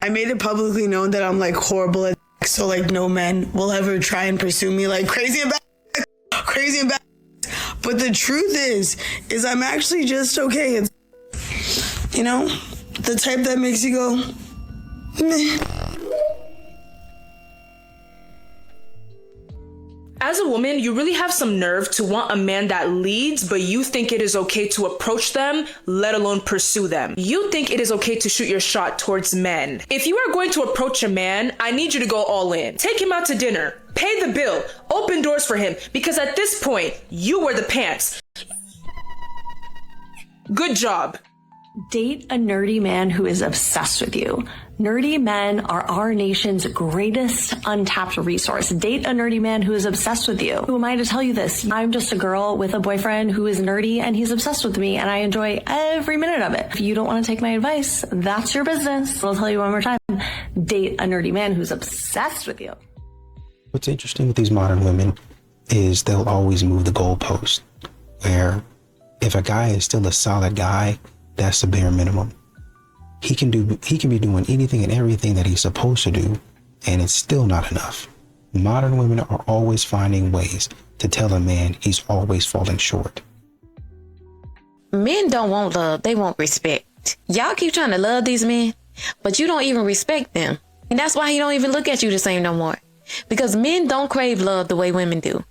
I made it publicly known that I'm like horrible at sex, so like no men will ever try and pursue me like crazy and bad. But the truth is I'm actually just okay. It's, you know, the type that makes you go, meh. As a woman, you really have some nerve to want a man that leads, but you think it is okay to approach them, let alone pursue them. You think it is okay to shoot your shot towards men. If you are going to approach a man, I need you to go all in. Take him out to dinner, pay the bill, open doors for him, because at this point, you wear the pants. Good job. Date a nerdy man who is obsessed with you. Nerdy men are our nation's greatest untapped resource. Date a nerdy man who is obsessed with you. Who am I to tell you this? I'm just a girl with a boyfriend who is nerdy and he's obsessed with me and I enjoy every minute of it. If you don't want to take my advice, that's your business. I'll tell you one more time. Date a nerdy man who's obsessed with you. What's interesting with these modern women is they'll always move the goalpost, where if a guy is still a solid guy, that's the bare minimum. He can be doing anything and everything that he's supposed to do, and it's still not enough. Modern women are always finding ways to tell a man he's always falling short. Men don't want love, they want respect. Y'all keep trying to love these men, but you don't even respect them. And that's why he don't even look at you the same no more. Because men don't crave love the way women do.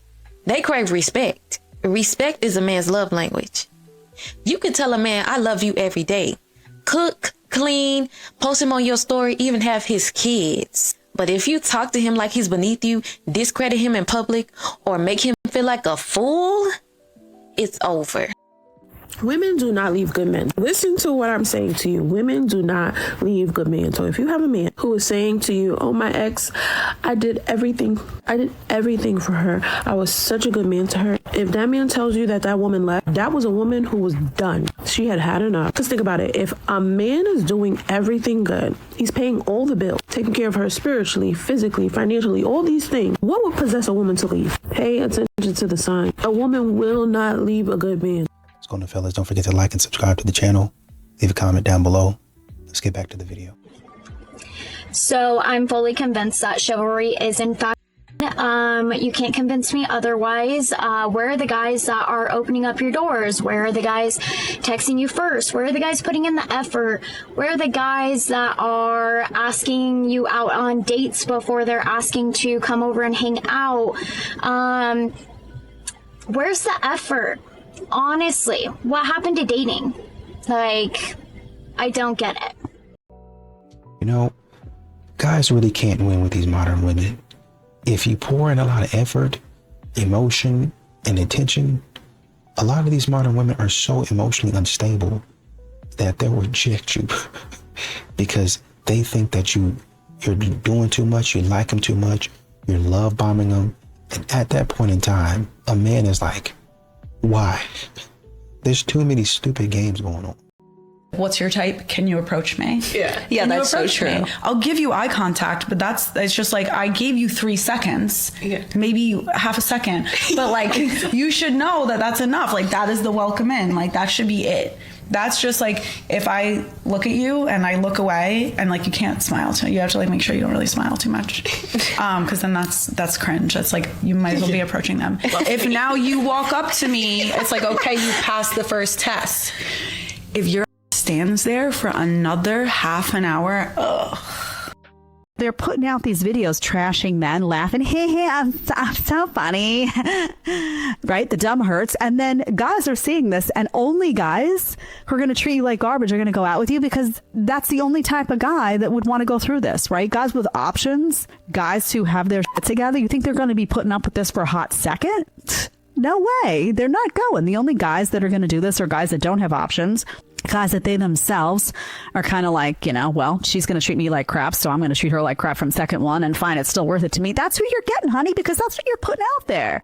They crave respect. Respect is a man's love language. You can tell a man, I love you every day. Cook, clean, post him on your story, even have his kids. But if you talk to him like he's beneath you, discredit him in public, or make him feel like a fool, it's over. Women do not leave good men. Listen to what I'm saying to you. Women do not leave good men. So if you have a man who is saying to you, oh, my ex, I did everything for her. I was such a good man to her. If that man tells you that that woman left, that was a woman who was done. She had had enough. Because think about it. If a man is doing everything good, he's paying all the bills, taking care of her spiritually, physically, financially, all these things, what would possess a woman to leave? Pay attention to the sign. A woman will not leave a good man. What's going on, fellas? Don't forget to like and subscribe to the channel. Leave a comment down below. Let's get back to the video. So I'm fully convinced that chivalry is in fact, you can't convince me otherwise. Where are the guys that are opening up your doors? Where are the guys texting you first? Where are the guys putting in the effort? Where are the guys that are asking you out on dates before they're asking to come over and hang out? Where's the effort? Honestly, what happened to dating? Like, I don't get it. You know, guys really can't win with these modern women. If you pour in a lot of effort, emotion, and attention, a lot of these modern women are so emotionally unstable that they'll reject you because they think that you're doing too much, you like them too much, you're love bombing them. And at that point in time, a man is like, why? There's too many stupid games going on. What's your type? Can you approach me? Yeah, that's so true. I'll give you eye contact, but it's just like, I gave you 3 seconds, maybe half a second, but like, you should know that that's enough. Like, that is the welcome in. Like, that should be it. That's just like, if I look at you and I look away and like, you can't smile to me. You have to like make sure you don't really smile too much. Cause then that's cringe. That's like, you might as well be approaching them. If now you walk up to me, it's like, okay, you passed the first test. If your stands there for another half an hour, ugh. They're putting out these videos trashing men, laughing, hey, I'm so funny, right? The dumb hurts. And then guys are seeing this, and only guys who are going to treat you like garbage are going to go out with you, because that's the only type of guy that would want to go through this, right? Guys with options, guys who have their shit together. You think they're going to be putting up with this for a hot second? No way. They're not going. The only guys that are going to do this are guys that don't have options. Guys that they themselves are kind of like, you know, well, she's going to treat me like crap, so I'm going to treat her like crap from second one, and fine, it's still worth it to me. That's who you're getting, honey, because that's what you're putting out there.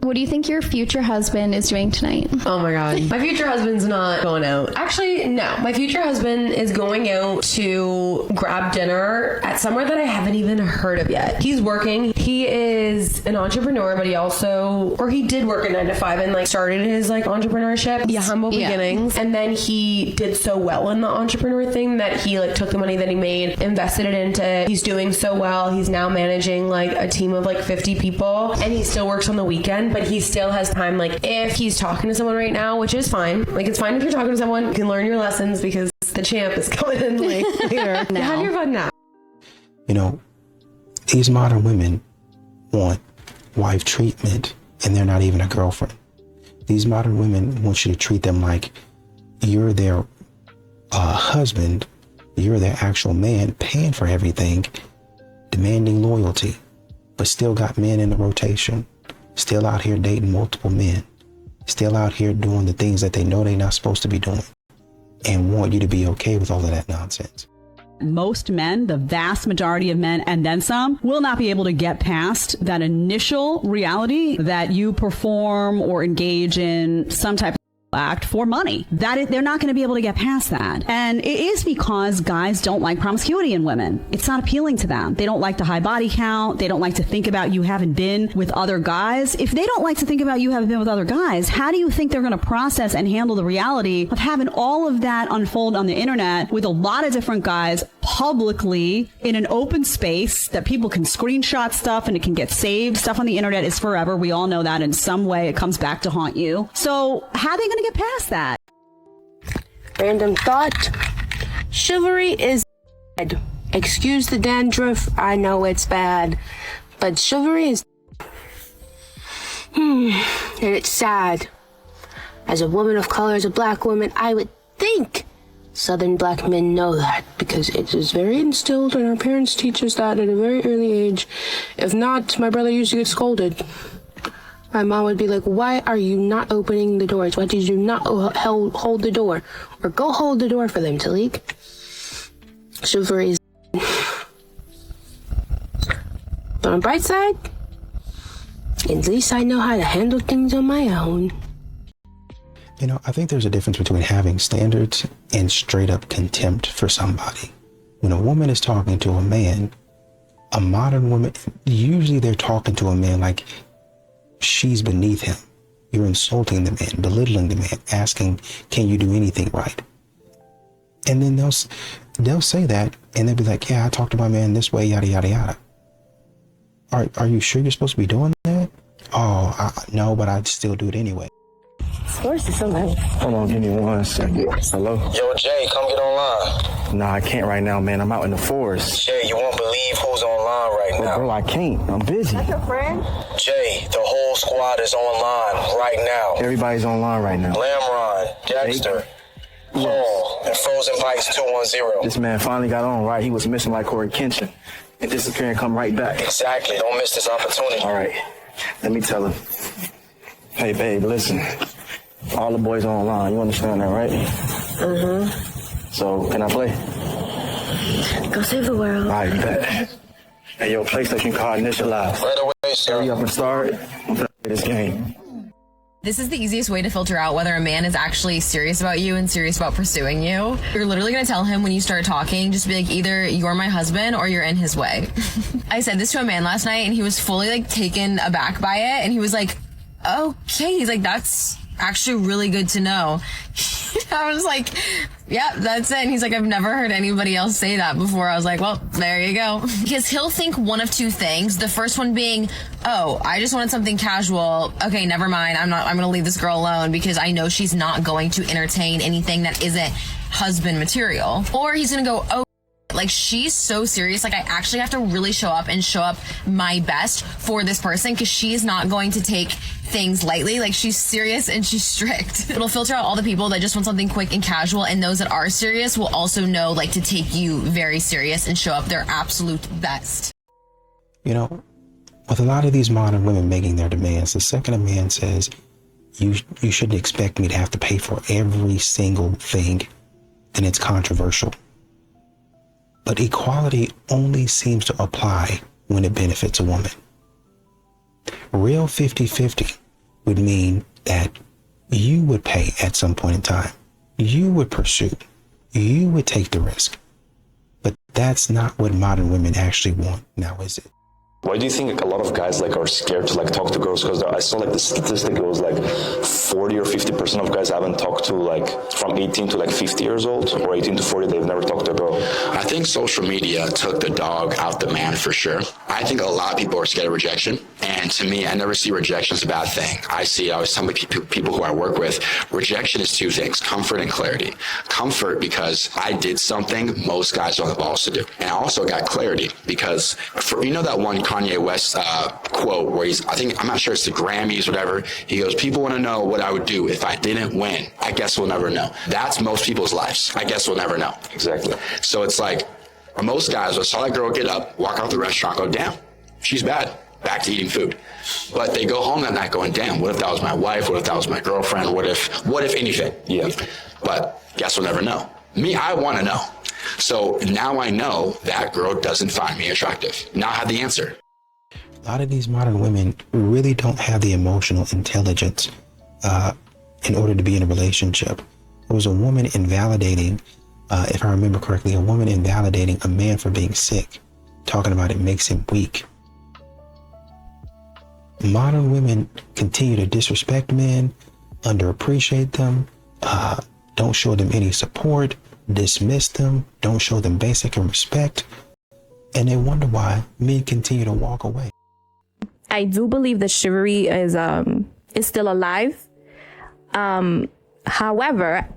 What do you think your future husband is doing tonight? Oh my God. My future husband's not going out. Actually, no. My future husband is going out to grab dinner at somewhere that I haven't even heard of yet. He's working. He is an entrepreneur, but he did work a 9 to 5 and like started his like entrepreneurship. Yeah, humble beginnings. And then he did so well in the entrepreneur thing that he like took the money that he made, invested it into, he's doing so well. He's now managing like a team of like 50 people, and he still works on the weekend, but he still has time. Like if he's talking to someone right now, which is fine. Like it's fine if you're talking to someone, you can learn your lessons because the champ is coming in like later. Have your fun now. You know, these modern women want wife treatment and they're not even a girlfriend. These modern women want you to treat them like you're their husband, you're their actual man, paying for everything, demanding loyalty, but still got men in the rotation, still out here dating multiple men, still out here doing the things that they know they're not supposed to be doing, and want you to be okay with all of that nonsense. Most men, the vast majority of men and then some, will not be able to get past that initial reality that you perform or engage in some type of act for money. They're not going to be able to get past that. And it is because guys don't like promiscuity in women. It's not appealing to them. They don't like the high body count. They don't like to think about you haven't been with other guys. If they don't like to think about you haven't been with other guys, how do you think they're going to process and handle the reality of having all of that unfold on the internet with a lot of different guys publicly in an open space that people can screenshot stuff and it can get saved? Stuff on the internet is forever. We all know that in some way it comes back to haunt you. So how are they going to get past that? Random thought. Chivalry is bad. Excuse the dandruff. I know it's bad. But chivalry is and it's sad. As a woman of color, as a black woman, I would think Southern black men know that because it is very instilled and our parents teach us that at a very early age. If not, my brother used to get scolded. My mom would be like, why are you not opening the doors? Why did you not hold the door? Or go hold the door for them, Talik. Chivalry is but on the bright side, at least I know how to handle things on my own. You know, I think there's a difference between having standards and straight up contempt for somebody. When a woman is talking to a man, a modern woman, usually they're talking to a man like she's beneath him. You're insulting the man, belittling the man, asking, can you do anything right? And then they'll say that and they'll be like, yeah, I talked to my man this way, yada, yada, yada. Are you sure you're supposed to be doing that? Oh, no, but I'd still do it anyway. Of course, it's somebody. Hold on, give me 1 second. Hello? Yo, Jay, come get online. Nah, I can't right now, man. I'm out in the forest. Jay, you won't believe who's online right now. Bro, I can't. I'm busy. That's your friend? Jay, the whole squad is online right now. Everybody's online right now. Lamron, Dexter, Paul, and Frozen Pikes 210. This man finally got on, right? He was missing like Corey Kenshin. And disappear and come right back. Exactly. Don't miss this opportunity. All right. Let me tell him. Hey, babe, listen. All the boys are online. You understand that, right? Mm-hmm. So, can I play? Go save the world. All right, bet. Hey, yo, PlayStation card initialized. Right away, sir. Hurry up and start. I'm gonna play this game. This is the easiest way to filter out whether a man is actually serious about you and serious about pursuing you. You're literally going to tell him when you start talking, just be like, either you're my husband or you're in his way. I said this to a man last night and he was fully like taken aback by it. And he was like, okay. He's like, that's actually really good to know. I was like, yeah, that's it. And he's like, I've never heard anybody else say that before. I was like, well, there you go. Because he'll think one of two things. The first one being, oh, I just wanted something casual. Okay, never mind. I'm going to leave this girl alone because I know she's not going to entertain anything that isn't husband material. Or he's going to go, oh, like she's so serious. Like I actually have to really show up my best for this person because she's not going to take things lightly. Like she's serious and she's strict. It'll filter out all the people that just want something quick and casual, and those that are serious will also know like to take you very serious and show up their absolute best. You know, with a lot of these modern women making their demands, the second a man says, you shouldn't expect me to have to pay for every single thing, then it's controversial. But equality only seems to apply when it benefits a woman. Real 50-50 would mean that you would pay at some point in time. You would pursue. You would take the risk. But that's not what modern women actually want now, is it? Why do you think a lot of guys are scared to talk to girls? Because I saw the statistic, it was 40 or 50% of guys haven't talked to from 18 to 50 years old, or 18 to 40, they've never talked to a girl. I think social media took the dog out the man for sure. I think a lot of people are scared of rejection. And to me, I never see rejection as a bad thing. I always tell people who I work with, rejection is two things, comfort and clarity. Comfort because I did something most guys don't have the balls to do. And I also got clarity because, that one Kanye West quote where I'm not sure it's the Grammys, whatever. He goes, people want to know what I would do if I didn't win. I guess we'll never know. That's most people's lives. I guess we'll never know. Exactly. So it's most guys, I saw that girl get up, walk out the restaurant, go, damn, she's bad. Back to eating food. But they go home that night going, damn, what if that was my wife? What if that was my girlfriend? What if anything? Yeah. But guess we'll never know. Me, I want to know. So now I know that girl doesn't find me attractive. Now I have the answer. A lot of these modern women really don't have the emotional intelligence in order to be in a relationship. There was a woman invalidating, if I remember correctly, a woman invalidating a man for being sick, talking about it makes him weak. Modern women continue to disrespect men, underappreciate them, don't show them any support, dismiss them, don't show them basic respect, and they wonder why men continue to walk away. I do believe that chivalry is still alive. However,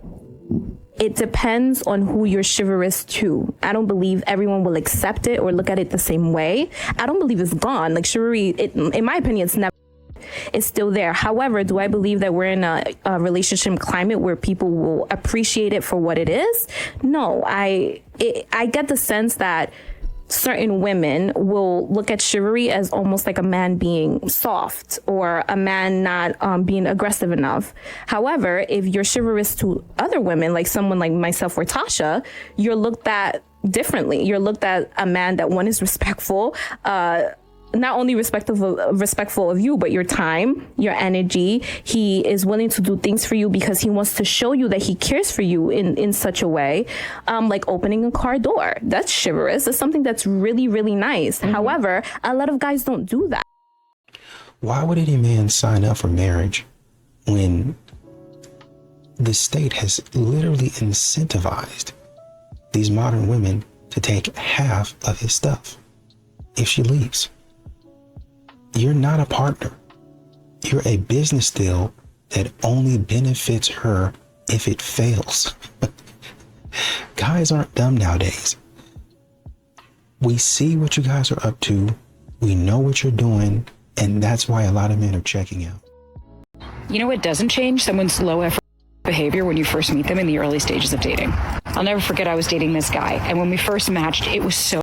it depends on who you're chivalrous to. I don't believe everyone will accept it or look at it the same way. I don't believe it's gone. Chivalry, in my opinion, it's still there. However, do I believe that we're in a relationship climate where people will appreciate it for what it is? No, I get the sense that certain women will look at chivalry as almost like a man being soft or a man not being aggressive enough. However, if you're chivalrous to other women, like someone like myself or Tasha, you're looked at differently. You're looked at a man that one is respectful, not only respectful of you, but your time, your energy. He is willing to do things for you because he wants to show you that he cares for you in such a way, like opening a car door. That's chivalrous. It's something that's really, really nice. Mm-hmm. However, a lot of guys don't do that. Why would any man sign up for marriage when the state has literally incentivized these modern women to take half of his stuff if she leaves? You're not a partner. You're a business deal that only benefits her if it fails. Guys aren't dumb nowadays. We see what you guys are up to. We know what you're doing. And that's why a lot of men are checking out. You know what doesn't change? Someone's low effort behavior when you first meet them in the early stages of dating. I'll never forget I was dating this guy. And when we first matched, it was so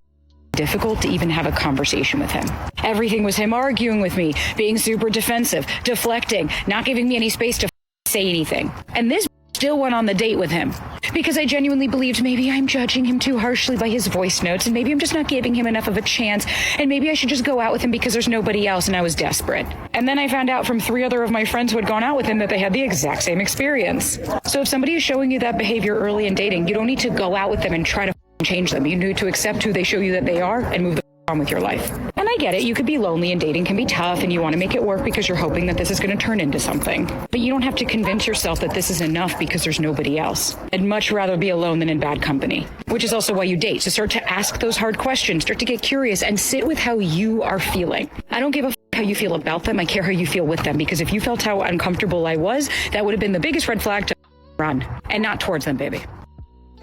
difficult to even have a conversation with him. Everything was him arguing with me, being super defensive, deflecting, not giving me any space to say anything. And this still went on the date with him because I genuinely believed maybe I'm judging him too harshly by his voice notes and maybe I'm just not giving him enough of a chance and maybe I should just go out with him because there's nobody else and I was desperate. And then I found out from 3 other of my friends who had gone out with him that they had the exact same experience. So if somebody is showing you that behavior early in dating, you don't need to go out with them and try to change them. You need to accept who they show you that they are and move on with your life. And I get it. You could be lonely and dating can be tough and you want to make it work because you're hoping that this is going to turn into something. But you don't have to convince yourself that this is enough because there's nobody else. I'd much rather be alone than in bad company, which is also why you date. So start to ask those hard questions, start to get curious and sit with how you are feeling. I don't give a how you feel about them. I care how you feel with them because if you felt how uncomfortable I was, that would have been the biggest red flag to run and not towards them, baby.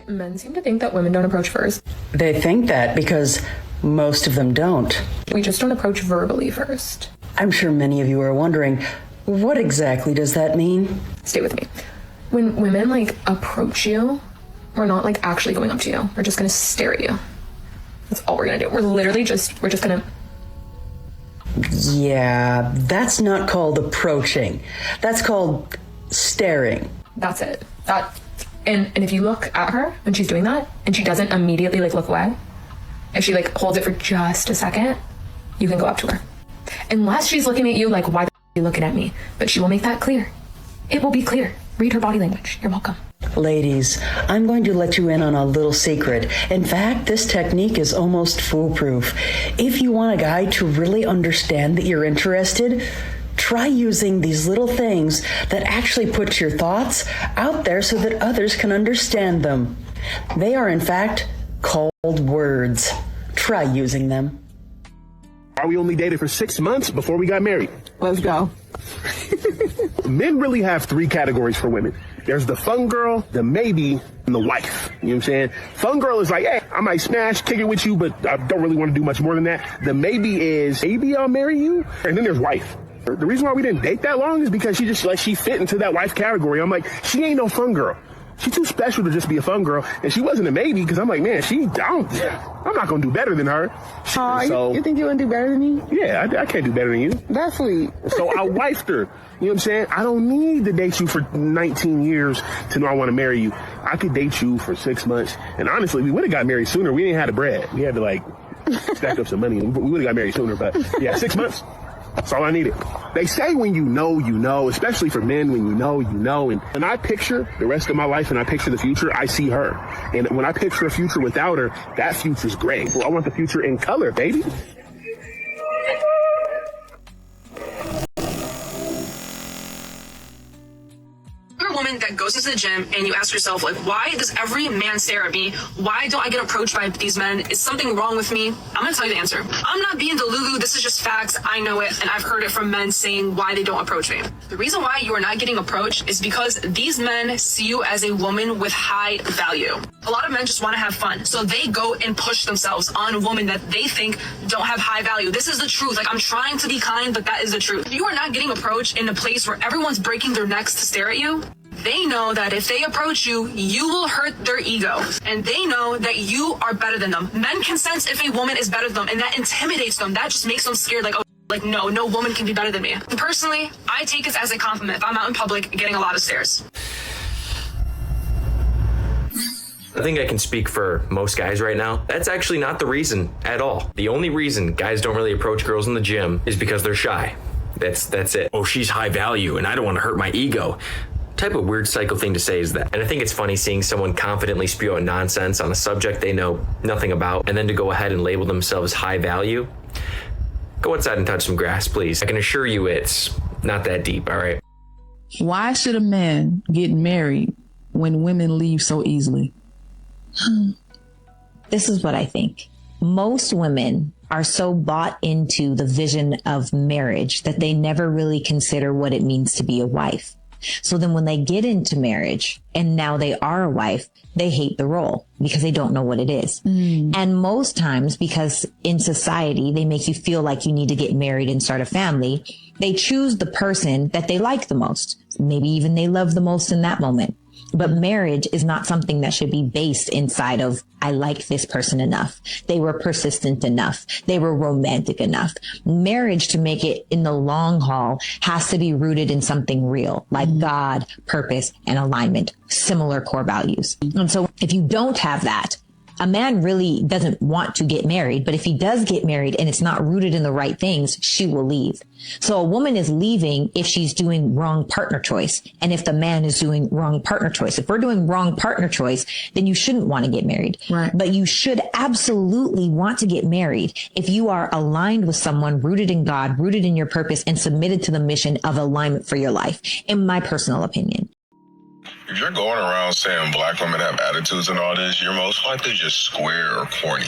Men seem to think that women don't approach first. They think that because most of them don't. We just don't approach verbally first. I'm sure many of you are wondering, what exactly does that mean? Stay with me. When women approach you, we're not actually going up to you. We're just gonna stare at you. That's all we're gonna do. We're just gonna. Yeah, that's not called approaching. That's called staring. That's it. And if you look at her when she's doing that and she doesn't immediately look away, if she holds it for just a second, you can go up to her. Unless she's looking at you why the you looking at me, but she will make that clear. It will be clear. Read her body language. You're welcome. Ladies, I'm going to let you in on a little secret. In fact, this technique is almost foolproof. If you want a guy to really understand that you're interested, try using these little things that actually put your thoughts out there so that others can understand them. They are, in fact, called words. Try using them. Are we only dated for 6 months before we got married? Let's go. Men really have 3 categories for women. There's the fun girl, the maybe, and the wife. You know what I'm saying? Fun girl is like, hey, I might smash, kick it with you, but I don't really want to do much more than that. The maybe is, maybe I'll marry you. And then there's wife. The reason why we didn't date that long is because she fit into that wife category. I'm like, she ain't no fun girl. She's too special to just be a fun girl. And she wasn't a maybe because I'm like, man, I'm not going to do better than her. So, you think you want to do better than me? Yeah, I can't do better than you. That's sweet. So I wifed her. You know what I'm saying? I don't need to date you for 19 years to know I want to marry you. I could date you for 6 months. And honestly, we would have got married sooner. We didn't have the bread. We had to stack up some money. We would have got married sooner. But yeah, 6 months. That's all I needed. They say when you know, especially for men, when you know. And when I picture the rest of my life and I picture the future, I see her. And when I picture a future without her, that future's gray. Well, I want the future in color, baby. You're a woman that goes into the gym and you ask yourself, like, why does every man stare at me? Why don't I get approached by these men? Is something wrong with me? I'm gonna tell you the answer. I'm not being delulu. This is just facts. I know it, and I've heard it from men saying why they don't approach me. The reason why you are not getting approached is because these men see you as a woman with high value. A lot of men just want to have fun, so they go and push themselves on a woman that they think don't have high value. This is the truth. Like, I'm trying to be kind, but that is the truth. You are not getting approached in a place where everyone's breaking their necks to stare at you. They know that if they approach you, you will hurt their ego. And they know that you are better than them. Men can sense if a woman is better than them, and that intimidates them. That just makes them scared, like, oh, like, no woman can be better than me. And personally, I take this as a compliment if I'm out in public getting a lot of stares. I think I can speak for most guys right now. That's actually not the reason at all. The only reason guys don't really approach girls in the gym is because they're shy. That's it. Oh, she's high value and I don't want to hurt my ego. Type of weird psycho thing to say is that. And I think it's funny seeing someone confidently spew out nonsense on a subject they know nothing about, and then to go ahead and label themselves high value. Go outside and touch some grass, please. I can assure you it's not that deep, all right? Why should a man get married when women leave so easily? This is what I think. Most women are so bought into the vision of marriage that they never really consider what it means to be a wife. So then when they get into marriage and now they are a wife, they hate the role because they don't know what it is. And most times, because in society, they make you feel like you need to get married and start a family, they choose the person that they like the most. Maybe even they love the most in that moment. But marriage is not something that should be based inside of, I like this person enough. They were persistent enough. They were romantic enough. Marriage, to make it in the long haul, has to be rooted in something real, like God, purpose, and alignment, similar core values. And so if you don't have that, a man really doesn't want to get married, but if he does get married and it's not rooted in the right things, she will leave. So a woman is leaving if she's doing wrong partner choice. And if the man is doing wrong partner choice, if we're doing wrong partner choice, then you shouldn't want to get married. Right. But you should absolutely want to get married if you are aligned with someone rooted in God, rooted in your purpose, and submitted to the mission of alignment for your life, in my personal opinion. If you're going around saying black women have attitudes and all this, you're most likely just square or corny.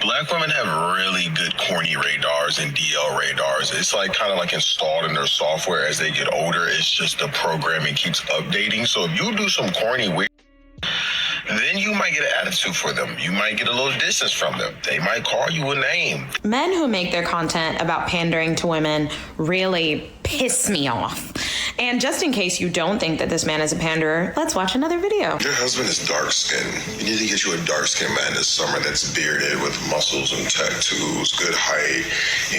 Black women have really good corny radars and DL radars. It's like kind of like installed in their software as they get older. It's just the programming keeps updating. So if you do some corny weird, then you might get an attitude for them. You might get a little distance from them. They might call you a name. Men who make their content about pandering to women really piss me off. And just in case you don't think that this man is a panderer, let's watch another video. Your husband is dark skinned. You need to get you a dark skinned man this summer that's bearded with muscles and tattoos, good height,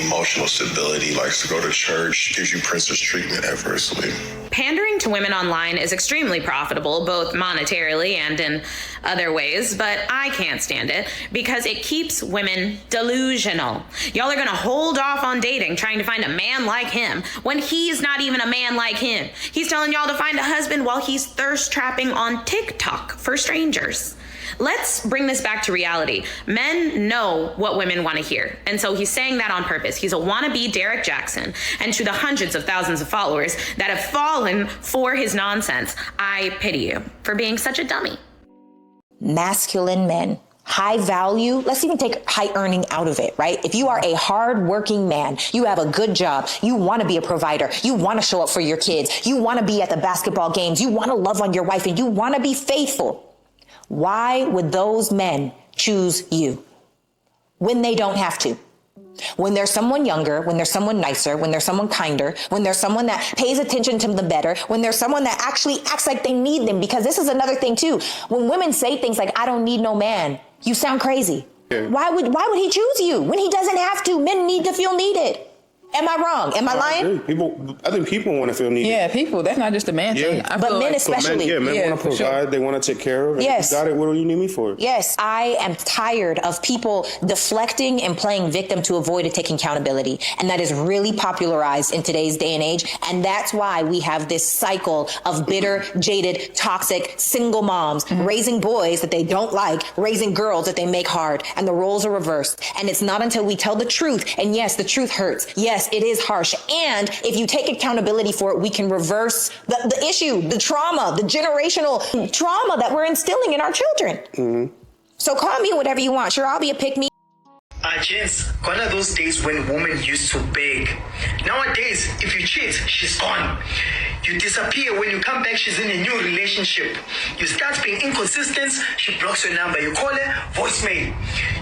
emotional stability, likes to go to church, gives you princess treatment adversely. Pandering to women online is extremely profitable, both monetarily and in other ways, but I can't stand it because it keeps women delusional. Y'all are gonna hold off on dating, trying to find a man like him, when he's not even a man like him. He's telling y'all to find a husband while he's thirst trapping on TikTok for strangers. Let's bring this back to reality. Men know what women want to hear. And so he's saying that on purpose. He's a wannabe Derek Jackson. And to the hundreds of thousands of followers that have fallen for his nonsense, I pity you for being such a dummy. Masculine men, high value, let's even take high earning out of it, right? If you are a hard working man, you have a good job, you want to be a provider, you want to show up for your kids, you want to be at the basketball games, you want to love on your wife, and you want to be faithful. Why would those men choose you when they don't have to? When there's someone younger, when there's someone nicer, when there's someone kinder, when there's someone that pays attention to them better, when there's someone that actually acts like they need them. Because this is another thing too. When women say things like, I don't need no man, you sound crazy. Yeah. Why would he choose you when he doesn't have to? Men need to feel needed. Am I wrong? Am I lying? I think people want to feel needed. Yeah, people. That's not just a man thing. Yeah. But men especially. Men want to provide. Sure. They want to take care of. Yes. You got it. What do you need me for? Yes. I am tired of people deflecting and playing victim to avoid taking accountability. And that is really popularized in today's day and age. And that's why we have this cycle of bitter, jaded, toxic, single moms raising boys that they don't like, raising girls that they make hard. And the roles are reversed. And it's not until we tell the truth. And yes, the truth hurts. Yes, it is harsh. And if you take accountability for it, we can reverse the issue, the trauma, the generational trauma that we're instilling in our children. Mm-hmm. So call me whatever you want. Sure, I'll be a pick-me. Gents, gone are those days when women used to beg. Nowadays, if you cheat, she's gone. You disappear. When you come back, she's in a new relationship. You start being inconsistent, she blocks your number. You call her, voicemail.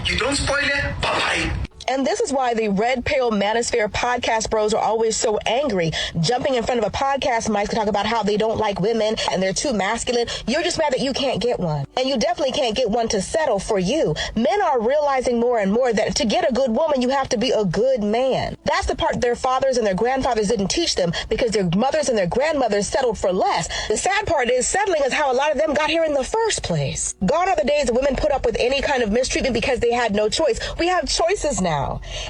You don't spoil her, bye-bye. And this is why the Red Pill Manosphere podcast bros are always so angry, jumping in front of a podcast mic to talk about how they don't like women and they're too masculine. You're just mad that you can't get one. And you definitely can't get one to settle for you. Men are realizing more and more that to get a good woman, you have to be a good man. That's the part their fathers and their grandfathers didn't teach them because their mothers and their grandmothers settled for less. The sad part is settling is how a lot of them got here in the first place. Gone are the days that women put up with any kind of mistreatment because they had no choice. We have choices now.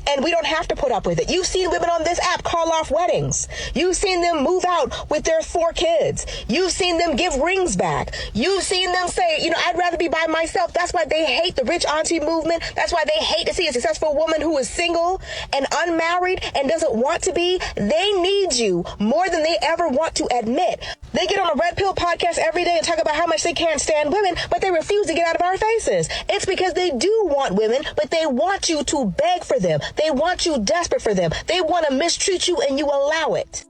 And we don't have to put up with it. You've seen women on this app call off weddings. You've seen them move out with their 4 kids. You've seen them give rings back. You've seen them say, I'd rather be by myself. That's why they hate the rich auntie movement. That's why they hate to see a successful woman who is single and unmarried and doesn't want to be. They need you more than they ever want to admit. They get on a Red Pill podcast every day and talk about how much they can't stand women, but they refuse to get out of our faces. It's because they do want women, but they want you to beg for them. They want you desperate for them. They want to mistreat you and you allow it.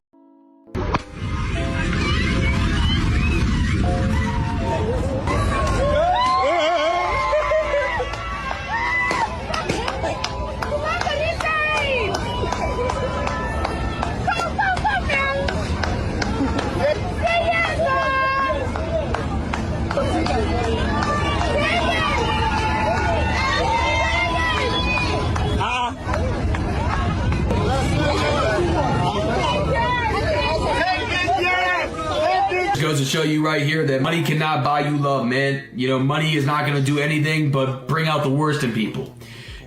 Goes to show you right here that money cannot buy you love, man. Money is not going to do anything but bring out the worst in people.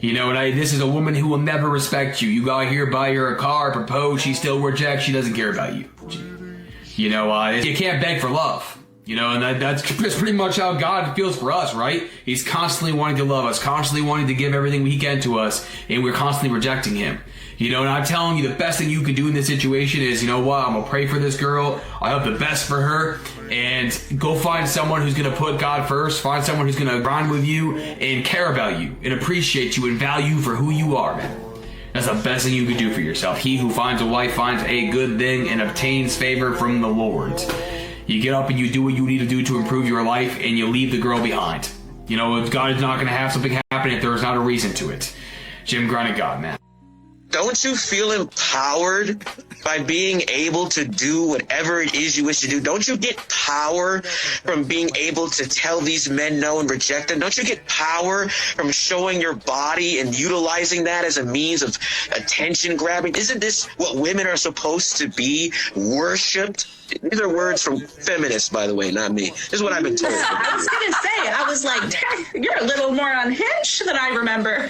And this is a woman who will never respect you. You go out here, buy her a car, propose, she still rejects, she doesn't care about you. You can't beg for love. And that's pretty much how God feels for us, right? He's constantly wanting to love us, constantly wanting to give everything he can to us, and we're constantly rejecting him. And I'm telling you, the best thing you can do in this situation is, I'm going to pray for this girl. I hope the best for her. And go find someone who's going to put God first. Find someone who's going to grind with you and care about you and appreciate you and value you for who you are, man. That's the best thing you can do for yourself. He who finds a wife finds a good thing and obtains favor from the Lord. You get up and you do what you need to do to improve your life, and you leave the girl behind. God is not going to have something happen if there's not a reason to it. Jim Granigat, man. don't you feel empowered by being able to do whatever it is you wish to do? Don't you get power from being able to tell these men no and reject them? Don't you get power from showing your body and utilizing that as a means of attention grabbing? Isn't this what women are supposed to be? Worshipped? These are words from feminists, by the way, not me. This is what I've been told. I was going to say, I was like, dang, you're a little more unhinged than I remember.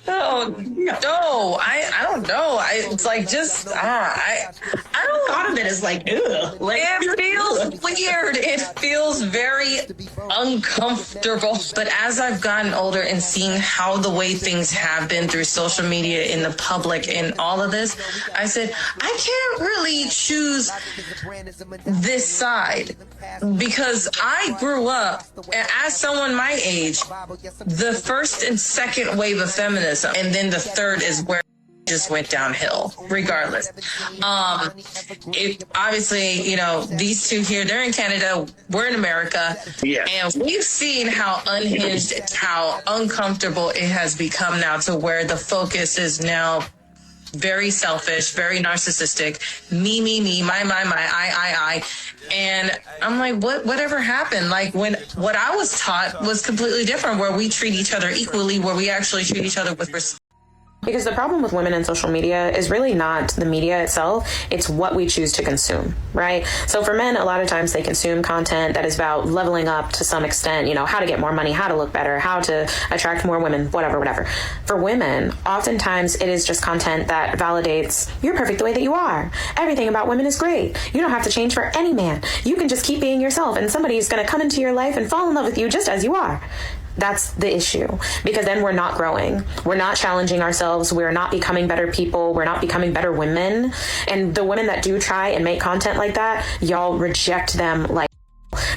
No, I don't know. It's like just I don't thought of it as like, ugh. Like, it feels weird. It feels very uncomfortable. But as I've gotten older and seeing how the way things have been through social media in the public and all of this, I said, I can't really choose this side because I grew up as someone my age, the first and second wave of feminism, and then the third is where it just went downhill regardless. It obviously, you know, these two here, they're in Canada, we're in America, and we've seen how unhinged, how uncomfortable it has become now to where the focus is now very selfish, very narcissistic, me, my, I. And I'm like, whatever happened? Like when what I was taught was completely different, where we treat each other equally, where we actually treat each other with respect. Because the problem with women in social media is really not the media itself, it's what we choose to consume, right? So for men, a lot of times they consume content that is about leveling up to some extent, you know, how to get more money, how to look better, how to attract more women, whatever. For women, oftentimes it is just content that validates, you're perfect the way that you are. Everything about women is great. You don't have to change for any man. You can just keep being yourself and somebody's going to come into your life and fall in love with you just as you are. That's the issue, because then we're not growing. We're not challenging ourselves. We're not becoming better people. We're not becoming better women. And the women that do try and make content like that, y'all reject them like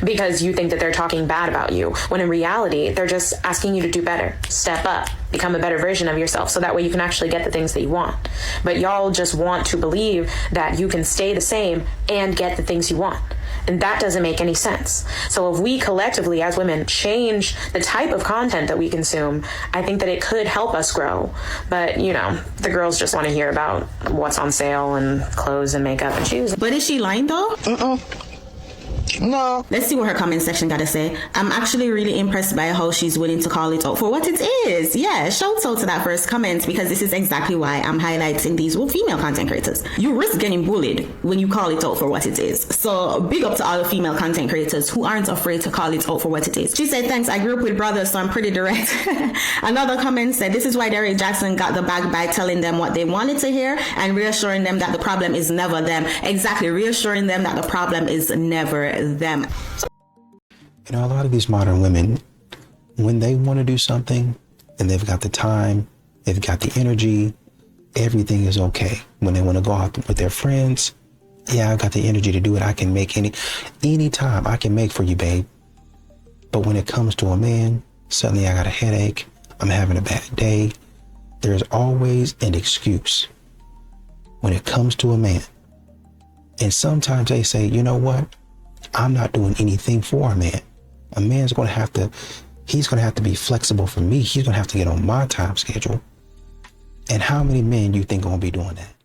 because you think that they're talking bad about you, when in reality, they're just asking you to do better, step up, become a better version of yourself, so that way you can actually get the things that you want. But y'all just want to believe that you can stay the same and get the things you want. And that doesn't make any sense. So if we collectively as women change the type of content that we consume, I think that it could help us grow. But, you know, the girls just want to hear about what's on sale and clothes and makeup and shoes. But is she lying though? No. Let's see what her comment section got to say. I'm actually really impressed by how she's willing to call it out for what it is. Yeah, shout out to that first comment, because this is exactly why I'm highlighting these female content creators. You risk getting bullied when you call it out for what it is. So big up to all the female content creators who aren't afraid to call it out for what it is. She said, thanks, I grew up with brothers, so I'm pretty direct. Another comment said, this is why Derek Jackson got the bag by telling them what they wanted to hear and reassuring them that the problem is never them. Exactly, reassuring them that the problem is never them. You know, a lot of these modern women, when they want to do something and they've got the time, they've got the energy, everything is okay. When they want to go out with their friends, yeah, I've got the energy to do it. I can make any time I can make for you, babe. But when it comes to a man, suddenly I got a headache, I'm having a bad day. There's always an excuse when it comes to a man. And sometimes they say, you know what? I'm not doing anything for a man. A man's going to have to, he's going to have to be flexible for me. He's going to have to get on my time schedule. And how many men do you think are going to be doing that?